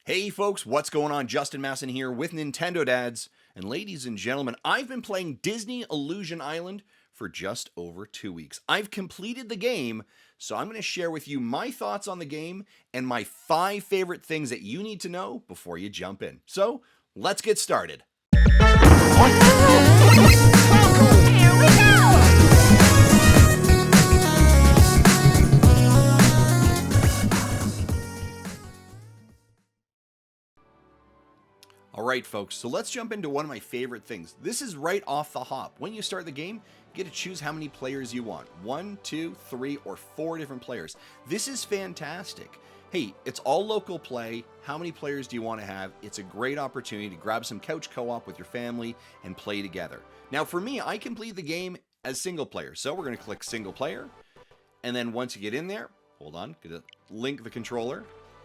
Hey folks, what's going on? Justin Masson here with Nintendo Dads. And ladies and gentlemen, I've been playing Disney Illusion Island for just over 2 weeks. I've completed the game, so I'm going to share with you my thoughts on the game and my 5 favorite things that you need to know before you jump in. So, let's get started. Here we go! All right, folks, so let's jump into one of my favorite things. This is right off the hop. When you start the game, you get to choose how many players you want. 1, 2, 3, or 4 different players. This is fantastic. Hey, it's all local play. How many players do you want to have? It's a great opportunity to grab some couch co-op with your family and play together. Now, for me, I complete the game as single player. So we're going to click single player. And then once you get in there, hold on, going to link the controller.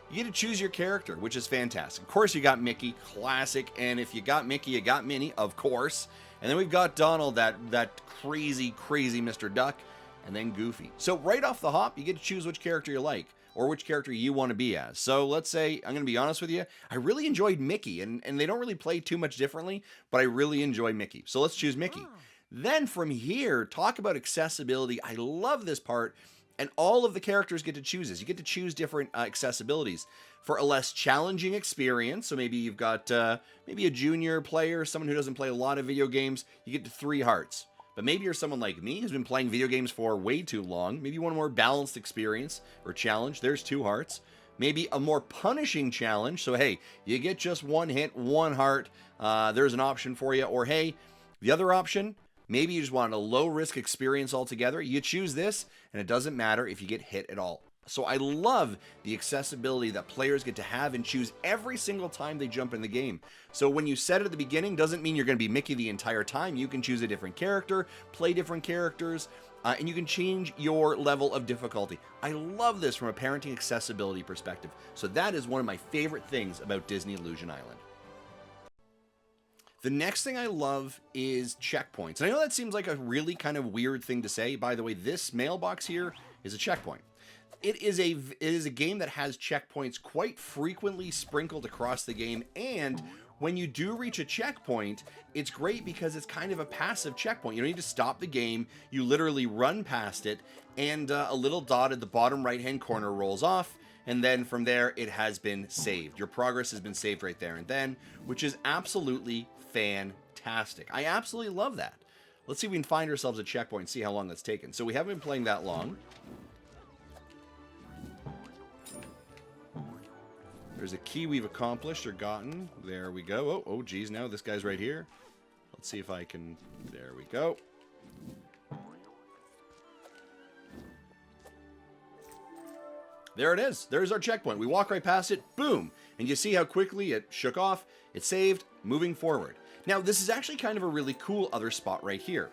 You get to choose your character, which is fantastic. Of course, you got Mickey, classic. And if you got Mickey, you got Minnie, of course. And then we've got Donald, that crazy Mr. Duck, and then Goofy. So right off the hop, you get to choose which character you like, or which character you want to be as. So let's say, I'm going to be honest with you, I really enjoyed Mickey, and they don't really play too much differently, but I really enjoy Mickey. So let's choose Mickey. Then from here, talk about accessibility. I love this part. And all of the characters get to choose this. You get to choose different accessibilities for a less challenging experience. So maybe you've got maybe a junior player, someone who doesn't play a lot of video games. You get to 3 hearts. But maybe you're someone like me who's been playing video games for way too long. Maybe you want a more balanced experience or challenge. There's 2 hearts. Maybe a more punishing challenge. So hey, you get just 1 hit, 1 heart. There's an option for you. Or hey, the other option, maybe you just want a low-risk experience altogether. You choose this, and it doesn't matter if you get hit at all. So I love the accessibility that players get to have and choose every single time they jump in the game. So when you set it at the beginning, doesn't mean you're going to be Mickey the entire time. You can choose a different character, play different characters, and you can change your level of difficulty. I love this from a parenting accessibility perspective. So that is one of my favorite things about Disney Illusion Island. The next thing I love is checkpoints. And I know that seems like a really kind of weird thing to say. By the way, this mailbox here is a checkpoint. It is a game that has checkpoints quite frequently sprinkled across the game. And when you do reach a checkpoint, it's great because it's kind of a passive checkpoint. You don't need to stop the game. You literally run past it, and a little dot at the bottom right-hand corner rolls off. And then from there, it has been saved. Your progress has been saved right there and then, which is absolutely fantastic. I absolutely love that. Let's see if we can find ourselves a checkpoint and see how long that's taken. So we haven't been playing that long. There's a key we've accomplished or gotten. There we go. Oh, geez, now this guy's right here. Let's see if I can... There we go. There it is. There's our checkpoint. We walk right past it. Boom. And you see how quickly it shook off. It saved. Moving forward. Now, this is actually kind of a really cool other spot right here.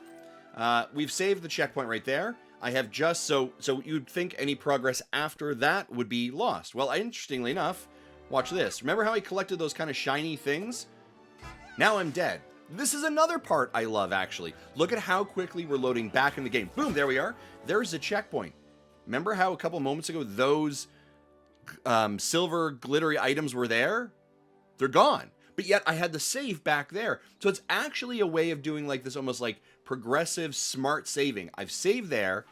We've saved the checkpoint right there. I have just... So you'd think any progress after that would be lost. Well, interestingly enough, watch this. Remember how I collected those kind of shiny things? Now I'm dead. This is another part I love, actually. Look at how quickly we're loading back in the game. Boom, there we are. There's the checkpoint. Remember how a couple moments ago those silver glittery items were there? They're gone. But yet I had the save back there. So it's actually a way of doing like this almost like progressive smart saving. I've saved there.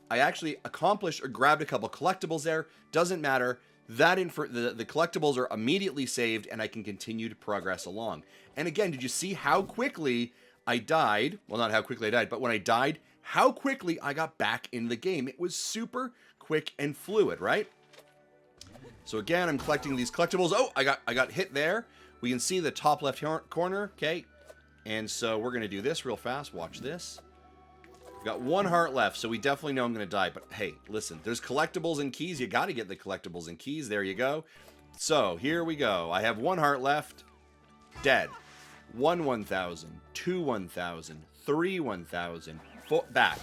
I actually accomplished or grabbed a couple collectibles there. Doesn't matter. That the collectibles are immediately saved and I can continue to progress along. And again, did you see how quickly I died? Well, not how quickly I died, but when I died, how quickly I got back in the game. It was super quick and fluid, right? So again, I'm collecting these collectibles. Oh, I got hit there. We can see the top left corner, okay? And so we're going to do this real fast. Watch this. We've got 1 heart left, so we definitely know I'm going to die. But hey, listen, there's collectibles and keys. You got to get the collectibles and keys. There you go. So here we go. I have 1 heart left. Dead. 1,000. 2 1,000. 3 1,000. Back.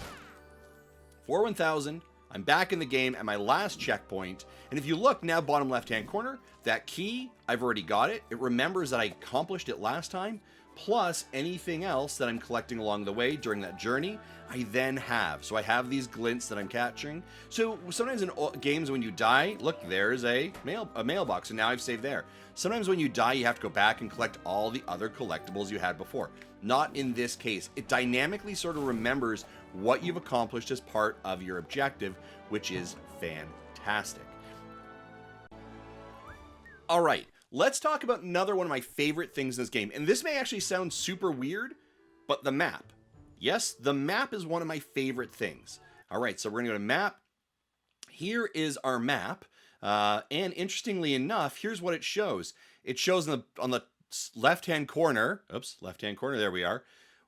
4 1,000. I'm back in the game at my last checkpoint. And if you look now, bottom left-hand corner, that key, I've already got it. It remembers that I accomplished it last time. plus anything else that I'm collecting along the way during that journey, I then have. So I have these glints that I'm capturing. So sometimes in games when you die, look, there's a mailbox, and now I've saved there. Sometimes when you die, you have to go back and collect all the other collectibles you had before. Not in this case. It dynamically sort of remembers what you've accomplished as part of your objective, which is fantastic. All right, let's talk about another one of my favorite things in this game. And this may actually sound super weird, but the map. Yes, the map is one of my favorite things. All right, so we're going to go to map. Here is our map. And interestingly enough, here's what it shows. It shows on the left-hand corner, there we are,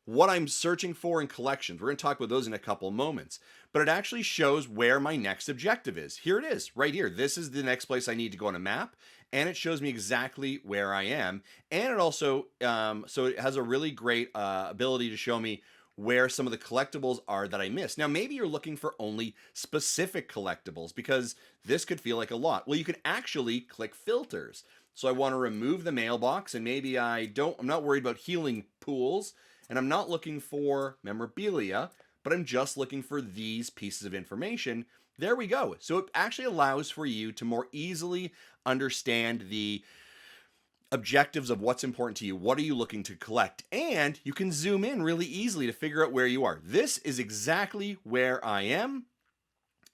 what I'm searching for in collections. We're going to talk about those in a couple moments. But it actually shows where my next objective is. Here it is, right here. This is the next place I need to go on a map. And it shows me exactly where I am. And it also, so it has a really great ability to show me where some of the collectibles are that I missed. Now, maybe you're looking for only specific collectibles because this could feel like a lot. Well, you can actually click filters. So I want to remove the mailbox, and maybe I'm not worried about healing pools, and I'm not looking for memorabilia, but I'm just looking for these pieces of information. There we go. So it actually allows for you to more easily understand the objectives of what's important to you. What are you looking to collect? And you can zoom in really easily to figure out where you are. This is exactly where I am.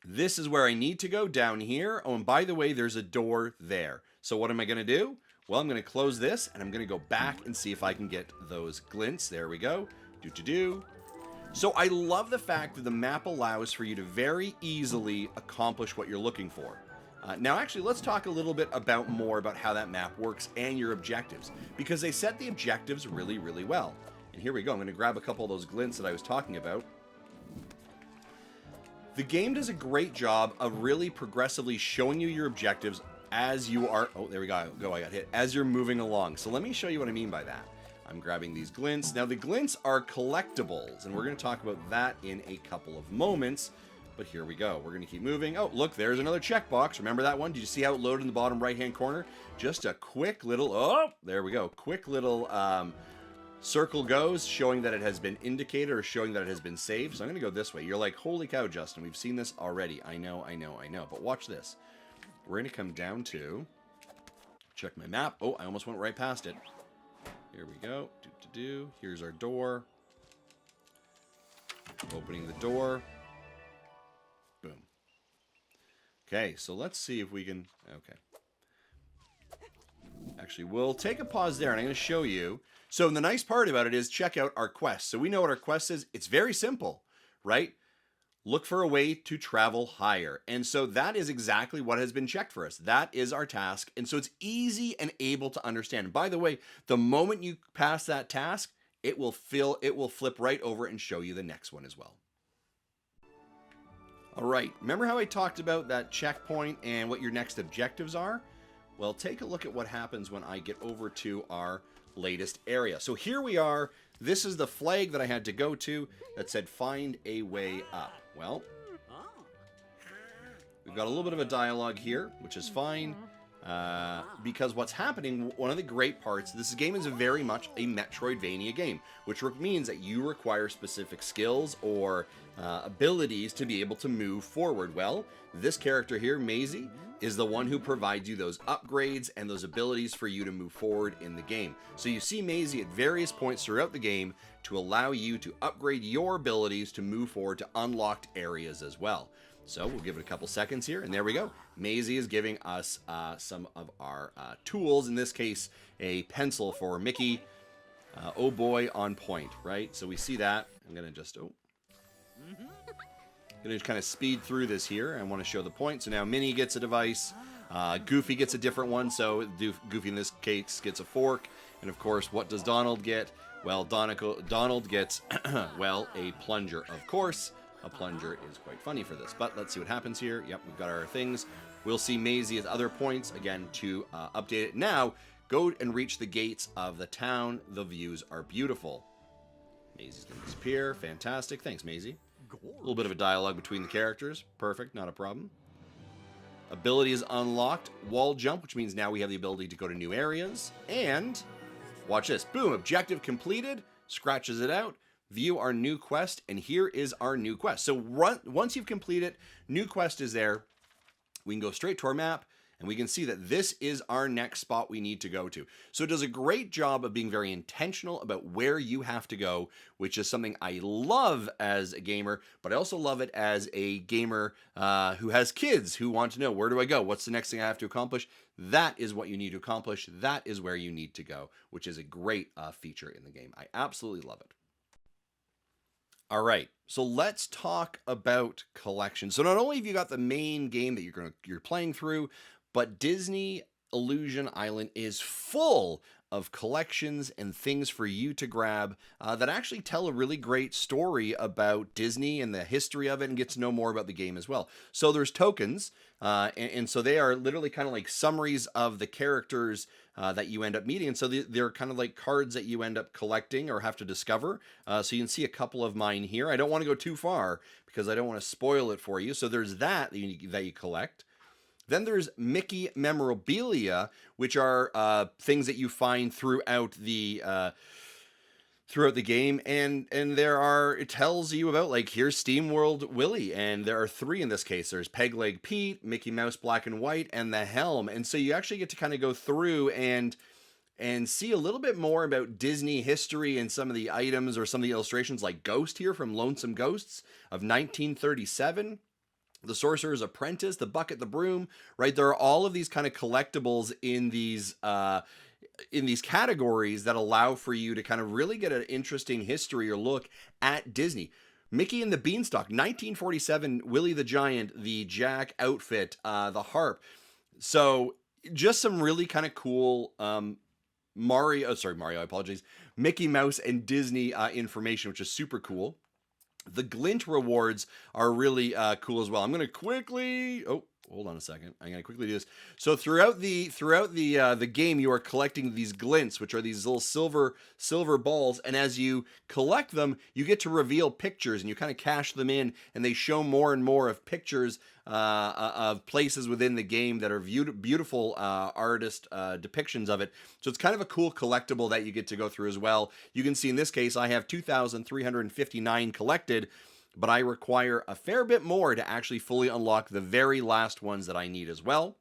This is where I need to go, down here. Oh, and by the way, there's a door there. So what am I going to do? Well, I'm going to close this, and I'm going to go back and see if I can get those glints. There we go. So I love the fact that the map allows for you to very easily accomplish what you're looking for. Now, actually, let's talk a little bit more about how that map works and your objectives, because they set the objectives really, really well. And here we go. I'm going to grab a couple of those glints that I was talking about. The game does a great job of really progressively showing you your objectives as you are... Oh, there we go. I got hit. As you're moving along. So let me show you what I mean by that. I'm grabbing these glints. Now, the glints are collectibles, and we're going to talk about that in a couple of moments. But here we go. We're going to keep moving. Oh, look, there's another checkbox. Remember that one? Did you see how it loaded in the bottom right-hand corner? Just a quick little... Oh, there we go. Quick little circle goes, showing that it has been indicated or showing that it has been saved. So I'm going to go this way. You're like, holy cow, Justin. We've seen this already. I know. But watch this. We're going to come down to... Check my map. Oh, I almost went right past it. Here we go. Here's our door. Opening the door. Boom. Okay, so let's see if we can... Okay. Actually, we'll take a pause there, and I'm going to show you. So the nice part about it is check out our quest. So we know what our quest is. It's very simple, right? Look for a way to travel higher. And so that is exactly what has been checked for us. That is our task. And so it's easy and able to understand. And by the way, the moment you pass that task, it will flip right over and show you the next one as well. All right, remember how I talked about that checkpoint and what your next objectives are? Well, take a look at what happens when I get over to our latest area. So here we are. This is the flag that I had to go to that said find a way up. Well, we've got a little bit of a dialogue here, which is fine. Because what's happening, one of the great parts, this game is very much a Metroidvania game, which means that you require specific skills or abilities to be able to move forward. Well, this character here, Maisie, is the one who provides you those upgrades and those abilities for you to move forward in the game. So you see Maisie at various points throughout the game to allow you to upgrade your abilities to move forward to unlocked areas as well. So we'll give it a couple seconds here, and there we go. Maisie is giving us some of our tools, in this case, a pencil for Mickey. Oh boy, on point, right? So we see that. I'm going to just, going to kind of speed through this here. I want to show the point. So now Minnie gets a device. Goofy gets a different one. So Goofy in this case gets a fork. And of course, what does Donald get? Well, Donald gets, well, a plunger, of course. A plunger is quite funny for this, but let's see what happens here. Yep, we've got our things. We'll see Maisie at other points, again, to update it. Now, go and reach the gates of the town. The views are beautiful. Maisie's going to disappear. Fantastic. Thanks, Maisie. A little bit of a dialogue between the characters. Perfect, not a problem. Ability is unlocked. Wall jump, which means now we have the ability to go to new areas. And Watch this. Boom, objective completed. Scratches it out. View our new quest, and here is our new quest. So once you've completed, new quest is there. We can go straight to our map, and we can see that this is our next spot we need to go to. So it does a great job of being very intentional about where you have to go, which is something I love as a gamer, but I also love it as a gamer who has kids who want to know, where do I go? What's the next thing I have to accomplish? That is what you need to accomplish. That is where you need to go, which is a great feature in the game. I absolutely love it. All right, so let's talk about collections. So not only have you got the main game that you're playing through, but Disney Illusion Island is full of collections and things for you to grab that actually tell a really great story about Disney and the history of it, and get to know more about the game as well. So there's tokens, and so they are literally kind of like summaries of the characters that you end up meeting. And so they're kind of like cards that you end up collecting or have to discover. So you can see a couple of mine here. I don't want to go too far because I don't want to spoil it for you. So there's that you collect. Then there's Mickey memorabilia, which are things that you find throughout the game, and it tells you about, like, here's SteamWorld Willie, and there are 3 in this case. There's Peg Leg Pete, Mickey Mouse Black and White, and the Helm. And so you actually get to kind of go through and see a little bit more about Disney history and some of the items or some of the illustrations, like Ghost here from Lonesome Ghosts of 1937. The Sorcerer's Apprentice, the Bucket, the Broom, right? There are all of these kind of collectibles in these categories that allow for you to kind of really get an interesting history or look at Disney. Mickey and the Beanstalk, 1947, Willie the Giant, the Jack outfit, the harp. So just some really kind of cool Mario, I apologize, Mickey Mouse and Disney information, which is super cool. The Glint rewards are really cool as well. I'm going to quickly... Oh, hold on a second. I'm going to quickly do this. So throughout the game, you are collecting these glints, which are these little silver balls. And as you collect them, you get to reveal pictures, and you kind of cash them in, and they show more and more of pictures of places within the game that are beautiful artist depictions of it. So it's kind of a cool collectible that you get to go through as well. You can see in this case, I have 2,359 collected, but I require a fair bit more to actually fully unlock the very last ones that I need as well.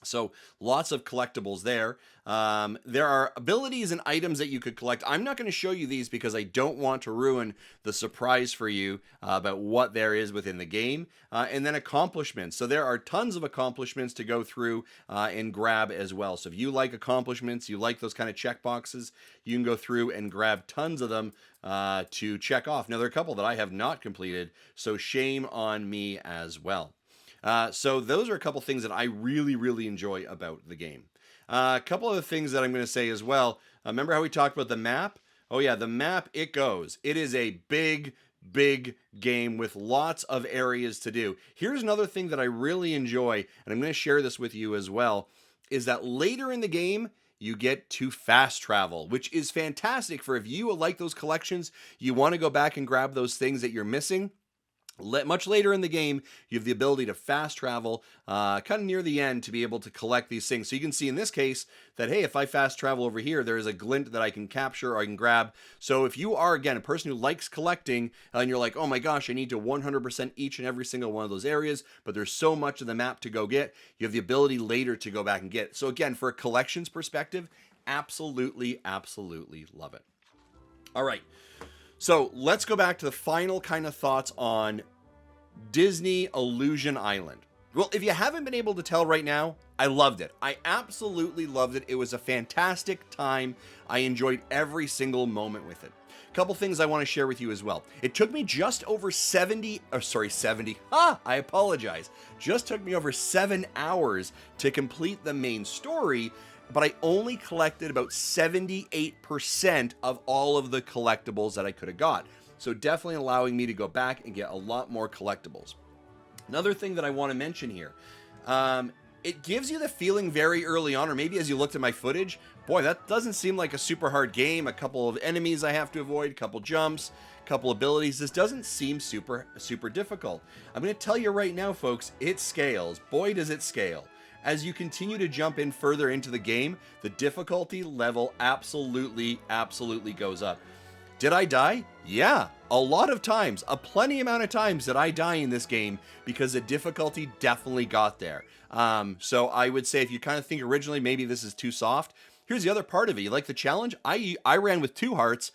So lots of collectibles there. There are abilities and items that you could collect. I'm not going to show you these because I don't want to ruin the surprise for you about what there is within the game. And then accomplishments. So there are tons of accomplishments to go through and grab as well. So if you like accomplishments, you like those kind of check boxes, you can go through and grab tons of them to check off. Now, there are a couple that I have not completed, so shame on me as well. So those are a couple things that I really, really enjoy about the game. A couple of the things that I'm going to say as well. Remember how we talked about the map? Oh yeah, the map, it goes. It is a big game with lots of areas to do. Here's another thing that I really enjoy, and I'm going to share this with you as well, is that later in the game, you get to fast travel, which is fantastic for if you like those collections, you want to go back and grab those things that you're missing. Much later in the game, you have the ability to fast travel kind of near the end to be able to collect these things. So you can see in this case that, hey, if I fast travel over here, there is a glint that I can capture or I can grab. So if you are, again, a person who likes collecting and you're like, oh my gosh, I need to 100% each and every single one of those areas, but there's so much of the map to go get, you have the ability later to go back and get it. So again, for a collections perspective, absolutely love it. All right. So let's go back to the final kind of thoughts on Disney Illusion Island. Well, if you haven't been able to tell right now, I loved it. I absolutely loved it. It was a fantastic time. I enjoyed every single moment with it. A couple things I want to share with you as well. It took me just over 70. I apologize. Just took me over 7 hours to complete the main story, but I only collected about 78% of all of the collectibles that I could have got. So definitely allowing me to go back and get a lot more collectibles. Another thing that I want to mention here, it gives you the feeling very early on, or maybe as you looked at my footage, boy, that doesn't seem like a super hard game. A couple of enemies I have to avoid, a couple jumps, a couple abilities. This doesn't seem super difficult. I'm going to tell you right now, folks, it scales. Boy, does it scale. as you continue to jump in further into the game, the difficulty level absolutely goes up. Did I die? Yeah, a lot of times, a plenty amount of times did I die in this game because the difficulty definitely got there. So I would say if you kind of think originally maybe this is too soft, here's the other part of it. You like the challenge? I ran with 2 hearts.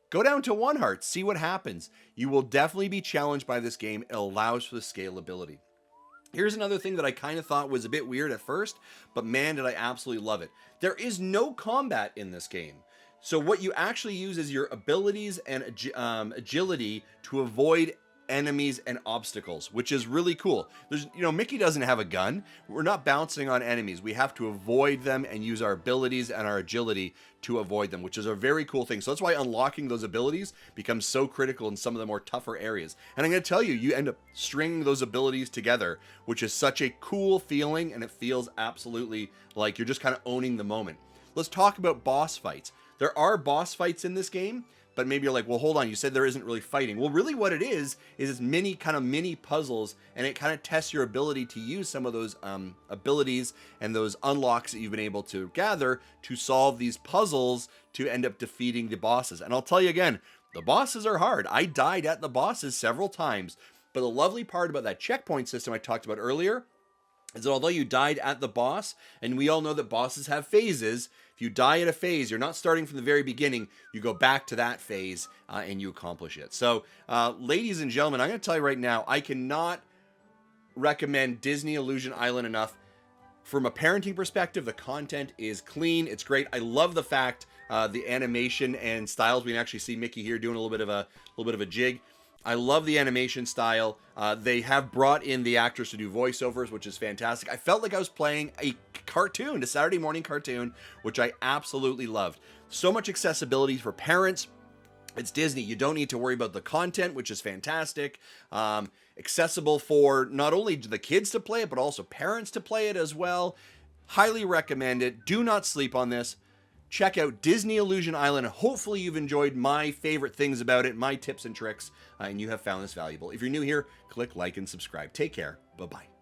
Go down to 1 heart, see what happens. You will definitely be challenged by this game. It allows for the scalability. Here's another thing that I kind of thought was a bit weird at first, but man, did I absolutely love it. There is no combat in this game. So what you actually use is your abilities and agility to avoid enemies and obstacles, which is really cool. There's, Mickey doesn't have a gun. We're not bouncing on enemies. We have to avoid them and use our abilities and our agility to avoid them, which is a very cool thing. So that's why unlocking those abilities becomes so critical in some of the more tougher areas. And I'm going to tell you, you end up stringing those abilities together, which is such a cool feeling, and it feels absolutely like you're just kind of owning the moment. Let's talk about boss fights. There are boss fights in this game, but maybe you're like, well, hold on, you said there isn't really fighting. Well, really what it is mini puzzles, and it kind of tests your ability to use some of those abilities and those unlocks that you've been able to gather to solve these puzzles to end up defeating the bosses. And I'll tell you again, the bosses are hard. I died at the bosses several times, but the lovely part about that checkpoint system I talked about earlier is that although you died at the boss, and we all know that bosses have phases, if you die at a phase, you're not starting from the very beginning, you go back to that phase and you accomplish it. So, ladies and gentlemen, I'm going to tell you right now, I cannot recommend Disney Illusion Island enough. From a parenting perspective, the content is clean, it's great. I love the fact the animation and styles. We can actually see Mickey here doing a little bit of a jig. I love the animation style. They have brought in the actors to do voiceovers, which is fantastic. I felt like I was playing a cartoon, a Saturday morning cartoon, which I absolutely loved. So much accessibility for parents. It's Disney. You don't need to worry about the content, which is fantastic. Accessible for not only the kids to play it, but also parents to play it as well. Highly recommend it. Do not sleep on this. Check out Disney Illusion Island. Hopefully you've enjoyed my favorite things about it, my tips and tricks, and you have found this valuable. If you're new here, click like and subscribe. Take care. Bye-bye.